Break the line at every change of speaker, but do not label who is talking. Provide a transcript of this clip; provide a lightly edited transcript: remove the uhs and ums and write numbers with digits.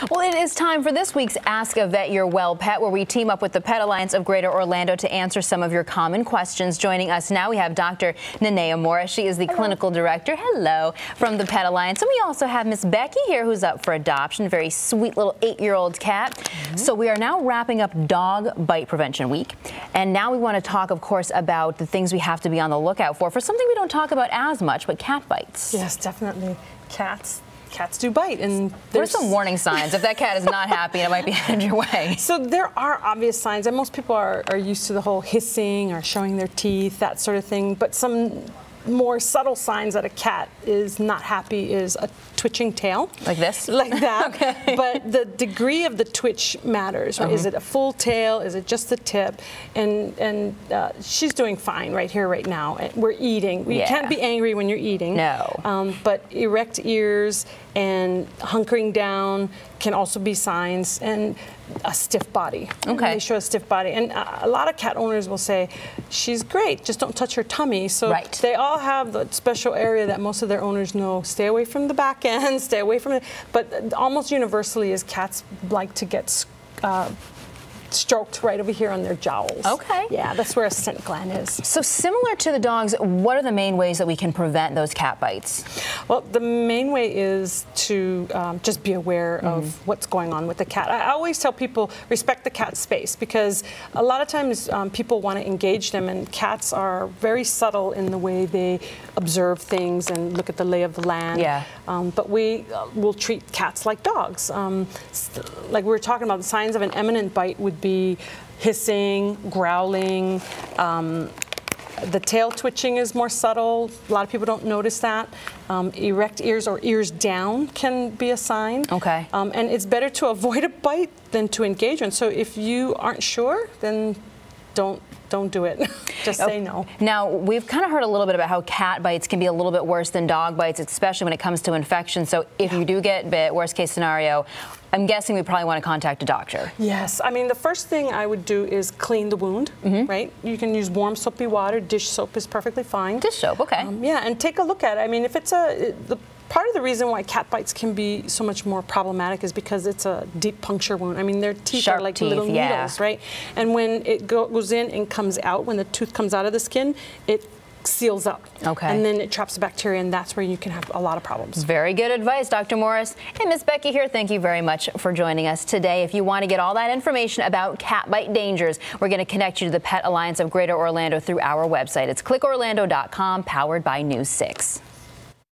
Well, it is time for this week's Ask a Vet Your Well Pet, where we team up with the Pet Alliance of Greater Orlando to answer some of your common questions. Joining us now, we have Dr. Nanea Morris. She is the clinical director, from the Pet Alliance. And we also have Miss Becky here, who's up for adoption, a very sweet little 8-year-old cat. So we are now wrapping up Dog Bite Prevention Week. And now we want to talk, of course, about the things we have to be on the lookout for something we don't talk about as much, but cat bites.
Yes, definitely. Cats do bite, and
what are some warning signs if that cat is not happy and it might be headed your way?
So there are obvious signs, and most people are used to the whole hissing or showing their teeth, that sort of thing. But some more subtle signs that a cat is not happy is a twitching tail. Like this? Like that. Okay. But the degree of the twitch matters. Right? Is it a full tail? Is it just the tip? And she's doing fine right here, right now. We're eating. You can't be angry when you're eating.
No.
But erect ears and hunkering down can also be signs, and a stiff body.
Okay.
They show a stiff body. And a lot of cat owners will say, she's great, just don't touch her tummy. So they all have the special area that most of their owners know. Stay away from the back end, stay away from it. But almost universally is cats like to get stroked right over here on their jowls.
Okay.
Yeah, that's where a scent gland is.
So similar to the dogs, what are the main ways that we can prevent those cat bites?
Well, the main way is to just be aware of what's going on with the cat. I always tell people, respect the cat's space, because a lot of times people want to engage them, and cats are very subtle in the way they observe things and look at the lay of the land.
Yeah.
But we will treat cats like dogs. Like we were talking about, the signs of an imminent bite would be hissing, growling. The tail twitching is more subtle. A lot of people don't notice that. Erect ears or ears down can be a sign.
Okay.
And it's better to avoid a bite than to engage one. So if you aren't sure, then don't do it. Just say no.
Now, we've kind of heard a little bit about how cat bites can be a little bit worse than dog bites, especially when it comes to infection. So if you do get bit, worst case scenario, I'm guessing we probably want to contact a doctor.
Yes. I mean, the first thing I would do is clean the wound, right? You can use warm soapy water. Dish soap is perfectly fine.
Dish soap, okay.
Yeah, and take a look at it. I mean, if it's part of the reason why cat bites can be so much more problematic is because it's a deep puncture wound. I mean, their teeth are like little needles, right? And when it goes in and comes out, when the tooth comes out of the skin, it seals up. Okay. And then it traps the bacteria, and that's where you can have a lot of problems.
Very good advice, Dr. Morris. And Miss Becky here, thank you very much for joining us today. If you want to get all that information about cat bite dangers, we're going to connect you to the Pet Alliance of Greater Orlando through our website. It's clickorlando.com, powered by News 6.